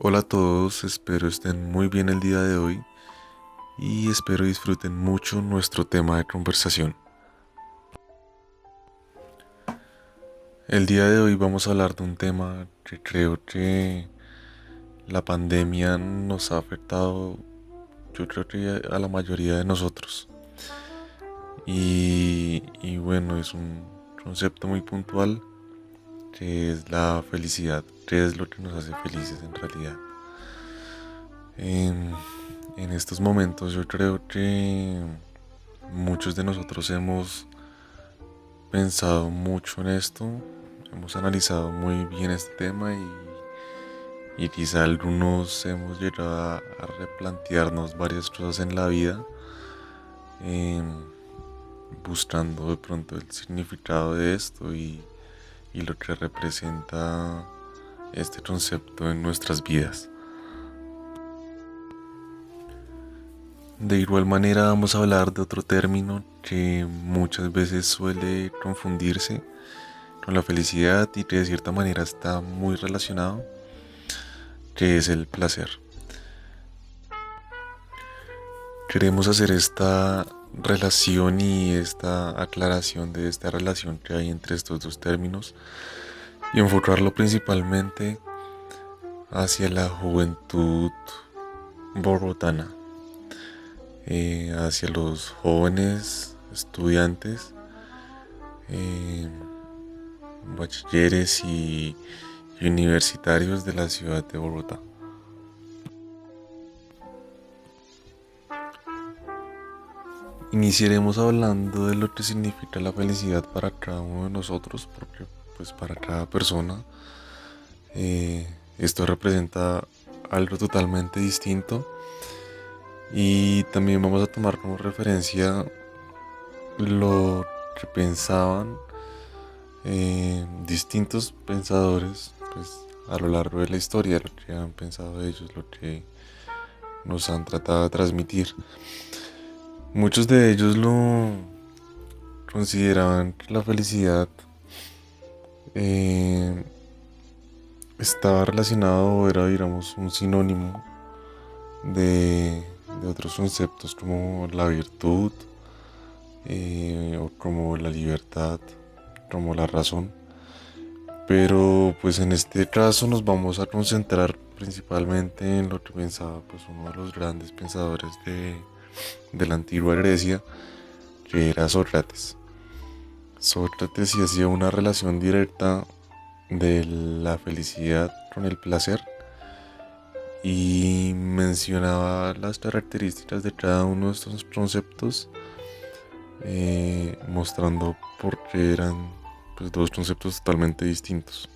Hola a todos, espero estén muy bien el día de hoy y espero disfruten mucho nuestro tema de conversación. El día de hoy vamos a hablar de un tema que creo que la pandemia nos ha afectado, yo creo que a la mayoría de nosotros. Y bueno, es un concepto muy puntual que es la felicidad, que es lo que nos hace felices en realidad. En, en estos momentos yo creo que muchos de nosotros hemos pensado mucho en esto, hemos analizado muy bien este tema y quizá algunos hemos llegado a replantearnos varias cosas en la vida, em, buscando de pronto el significado de esto y lo que representa este concepto en nuestras vidas. De igual manera vamos a hablar de otro término que muchas veces suele confundirse con la felicidad y que de cierta manera está muy relacionado, que es el placer. Queremos hacer esta relación y esta aclaración de esta relación que hay entre estos dos términos y enfocarlo principalmente hacia la juventud bogotana, hacia los jóvenes estudiantes, eh, bachilleres y universitarios de la ciudad de Bogotá. Iniciaremos hablando de lo que significa la felicidad para cada uno de nosotros, porque pues para cada persona eh, esto representa algo totalmente distinto y también vamos a tomar como referencia lo que pensaban distintos pensadores pues, a lo largo de la historia, lo que han pensado ellos, lo que nos han tratado de transmitir. Muchos de ellos lo consideraban que la felicidad eh, estaba relacionado o era, digamos, un sinónimo de otros conceptos como la virtud o como la libertad, como la razón. Pero pues en este caso nos vamos a concentrar principalmente en lo que pensaba pues uno de los grandes pensadores de la antigua Grecia, que era Sócrates. Sócrates sí hacía una relación directa de la felicidad con el placer y mencionaba las características de cada uno de estos conceptos, mostrando por qué eran pues, dos conceptos totalmente distintos.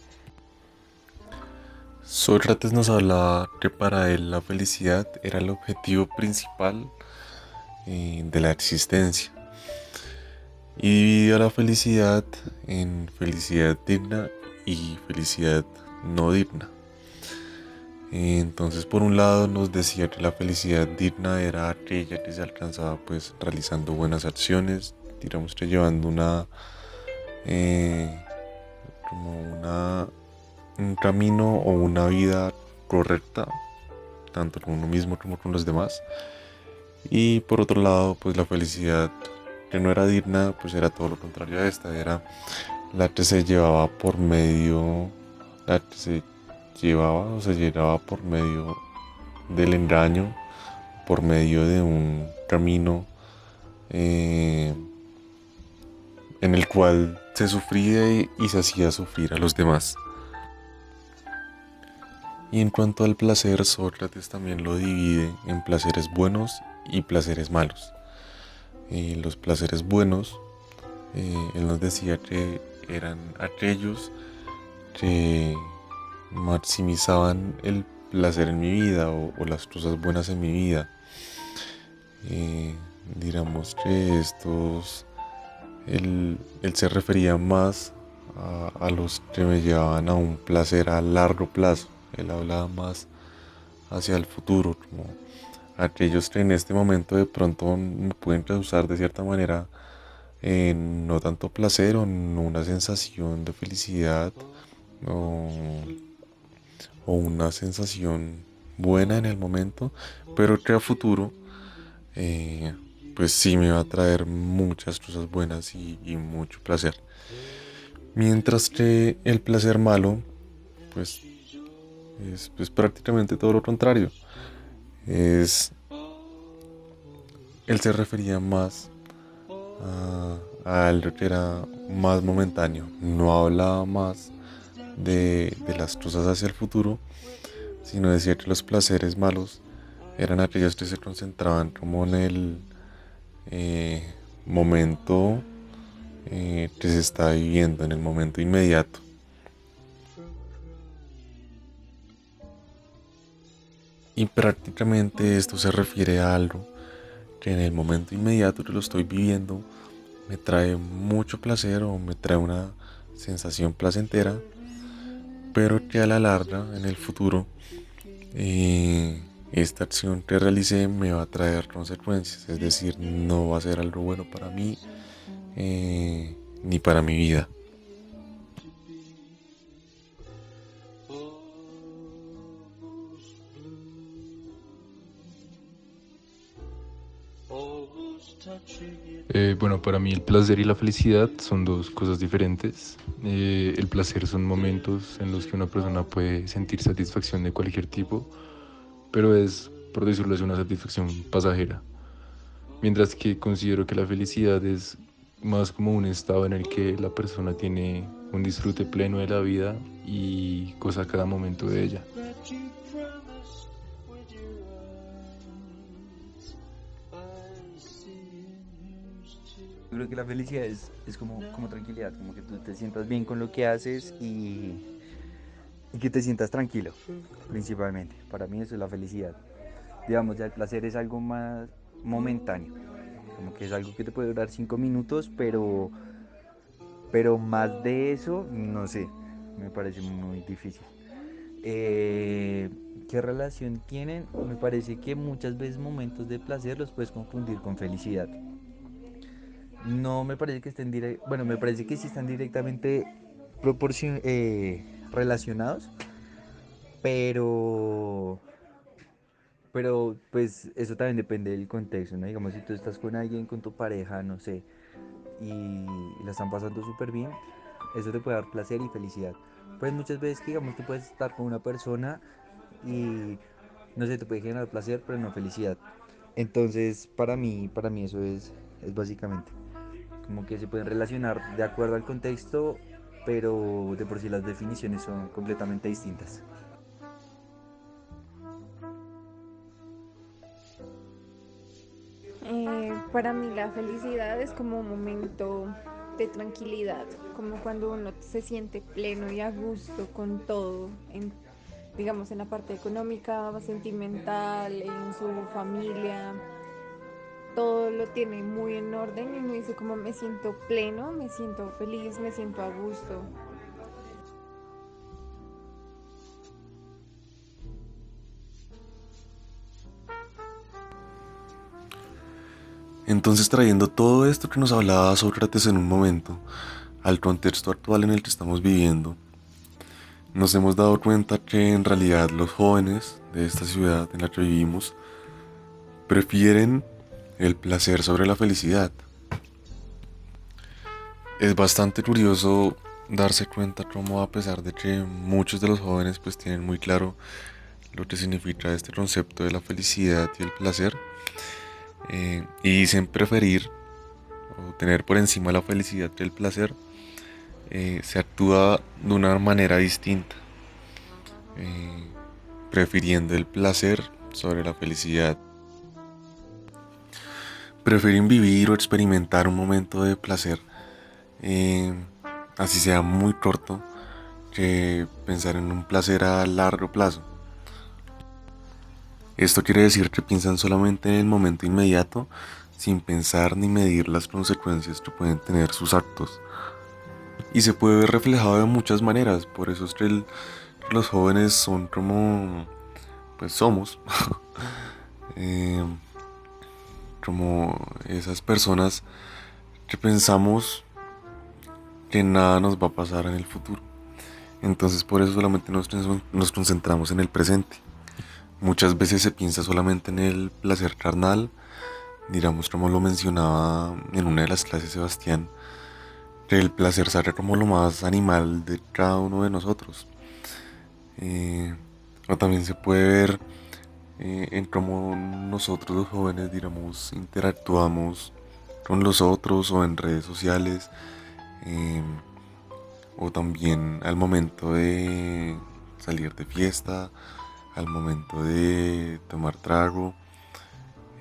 Sócrates nos hablaba que para él la felicidad era el objetivo principal de la existencia y dividía la felicidad en felicidad digna y felicidad no digna. Entonces, por un lado nos decía que la felicidad digna era aquella que se alcanzaba pues realizando buenas acciones, digamos que llevando eh, como un camino o una vida correcta, tanto con uno mismo como con los demás. Y por otro lado, pues la felicidad que no era digna, pues era todo lo contrario a esta, era la que se llevaba por medio, la que se llevaba o se llegaba por medio del engaño, por medio de un camino eh, en el cual se sufría y se hacía sufrir a los demás. Y en cuanto al placer, Sócrates también lo divide en placeres buenos y placeres malos. Los placeres buenos, él nos decía que eran aquellos que maximizaban el placer en mi vida o las cosas buenas en mi vida. Eh, digamos que él se refería más a los que me llevaban a un placer a largo plazo. Él hablaba más hacia el futuro, como aquellos que en este momento de pronto me pueden causar de cierta manera no tanto placer o no una sensación de felicidad o, o una sensación buena en el momento, pero que a futuro eh, pues sí me va a traer muchas cosas buenas y mucho placer. Mientras que el placer malo pues es pues, prácticamente todo lo contrario. Es, él se refería más a algo que era más momentáneo, no hablaba más de las cosas hacia el futuro, sino decía que los placeres malos eran aquellos que se concentraban como en el eh, momento que se está viviendo, en el momento inmediato. Y prácticamente esto se refiere a algo que en el momento inmediato que lo estoy viviendo me trae mucho placer o me trae una sensación placentera, pero que a la larga, en el futuro, esta acción que realicé me va a traer consecuencias, es decir, no va a ser algo bueno para mí ni para mi vida. Bueno, para mí el placer y la felicidad son dos cosas diferentes. El placer son momentos en los que una persona puede sentir satisfacción de cualquier tipo, pero es, por decirlo, es una satisfacción pasajera. Mientras que considero que la felicidad es más como un estado en el que la persona tiene un disfrute pleno de la vida y goza cada momento de ella. Yo creo que la felicidad es como tranquilidad, como que tú te sientas bien con lo que haces y que te sientas tranquilo, principalmente. Para mí eso es la felicidad. Digamos, ya el placer es algo más momentáneo, como que es algo que te puede durar 5 minutos, pero más de eso, no sé, me parece muy difícil. Eh, ¿Qué relación tienen? Me parece que muchas veces momentos de placer los puedes confundir con felicidad. No me parece que estén bueno, me parece que sí están directamente relacionados, pero pues eso también depende del contexto, ¿no? Digamos, si tú estás con alguien, con tu pareja, no sé, y la están pasando súper bien, eso te puede dar placer y felicidad. Pues muchas veces que, digamos, tú puedes estar con una persona y, no sé, te puede generar placer, pero no felicidad. Entonces, para mí eso es básicamente. Como que se pueden relacionar de acuerdo al contexto, pero de por sí las definiciones son completamente distintas. Para mí la felicidad es como un momento de tranquilidad, como cuando uno se siente pleno y a gusto con todo, digamos en la parte económica, sentimental, en su familia, todo lo tiene muy en orden y uno dice como me siento pleno, me siento feliz, me siento a gusto. Entonces, trayendo todo esto que nos hablaba Sócrates en un momento al contexto actual en el que estamos viviendo, nos hemos dado cuenta que en realidad los jóvenes de esta ciudad en la que vivimos prefieren el placer sobre la felicidad. Es bastante curioso darse cuenta cómo, a pesar de que muchos de los jóvenes pues tienen muy claro lo que significa este concepto de la felicidad y el placer, y dicen preferir o tener por encima la felicidad que el placer, se actúa de una manera distinta, eh, prefiriendo el placer sobre la felicidad. Prefieren vivir o experimentar un momento de placer, eh, así sea muy corto, que pensar en un placer a largo plazo. Esto quiere decir que piensan solamente en el momento inmediato, sin pensar ni medir las consecuencias que pueden tener sus actos. Y se puede ver reflejado de muchas maneras, por eso es que los jóvenes son como, pues somos, eh, como esas personas que pensamos que nada nos va a pasar en el futuro. Entonces por eso solamente nos concentramos en el presente. Muchas veces se piensa solamente en el placer carnal, digamos como lo mencionaba en una de las clases Sebastián, que el placer sale como lo más animal de cada uno de nosotros. O también se puede ver en cómo nosotros los jóvenes, digamos, interactuamos con los otros o en redes sociales, eh, o también al momento de salir de fiesta, al momento de tomar trago,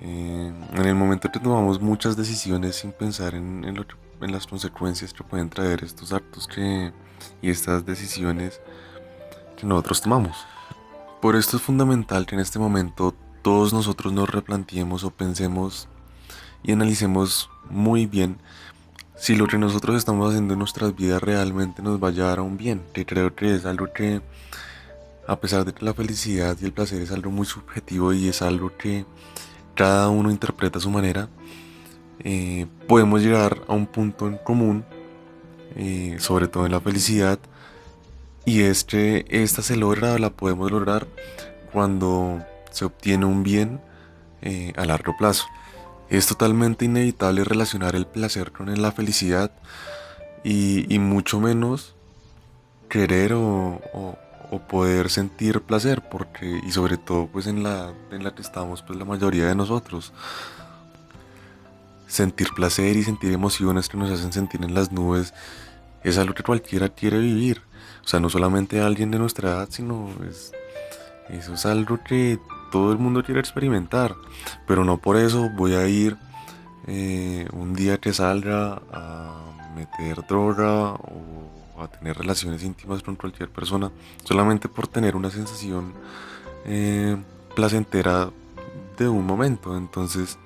en el momento que tomamos muchas decisiones sin pensar en las consecuencias que pueden traer estos actos y estas decisiones que nosotros tomamos. Por esto es fundamental que en este momento todos nosotros nos replanteemos o pensemos y analicemos muy bien si lo que nosotros estamos haciendo en nuestras vidas realmente nos va a llevar a un bien, que creo que es algo que, a pesar de que la felicidad y el placer es algo muy subjetivo y es algo que cada uno interpreta a su manera, podemos llegar a un punto en común, sobre todo en la felicidad, y es que esta la podemos lograr cuando se obtiene un bien a largo plazo. Es totalmente inevitable relacionar el placer con la felicidad y mucho menos querer o poder sentir placer, porque, y sobre todo pues en la que estamos pues la mayoría de nosotros. Sentir placer y sentir emociones que nos hacen sentir en las nubes es algo que cualquiera quiere vivir. O sea, no solamente alguien de nuestra edad, sino eso es algo que todo el mundo quiere experimentar. Pero no por eso voy a ir un día que salga a meter droga o a tener relaciones íntimas con cualquier persona solamente por tener una sensación placentera de un momento. Entonces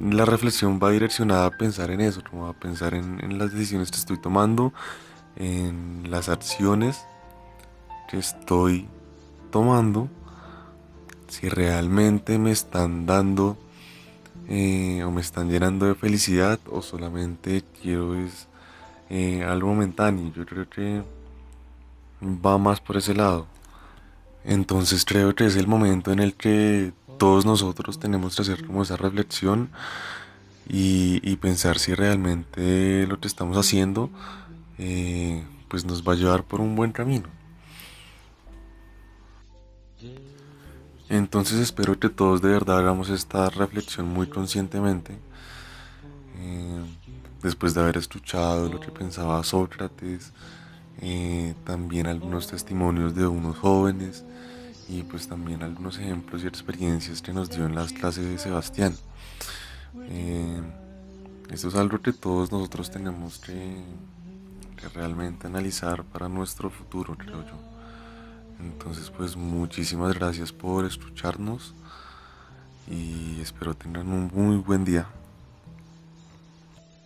la reflexión va direccionada a pensar en eso, como a pensar en las decisiones que estoy tomando, en las acciones que estoy tomando, si realmente me están dando o me están llenando de felicidad o solamente quiero es algo momentáneo. Yo creo que va más por ese lado. Entonces creo que es el momento en el que todos nosotros tenemos que hacer como esa reflexión y pensar si realmente lo que estamos haciendo pues nos va a llevar por un buen camino. Entonces espero que todos de verdad hagamos esta reflexión muy conscientemente, eh, después de haber escuchado lo que pensaba Sócrates, también algunos testimonios de unos jóvenes y pues también algunos ejemplos y experiencias que nos dio en las clases de Sebastián. Eh, Esto es algo que todos nosotros tenemos que realmente analizar para nuestro futuro, creo yo. Entonces, pues muchísimas gracias por escucharnos y espero tengan un muy buen día.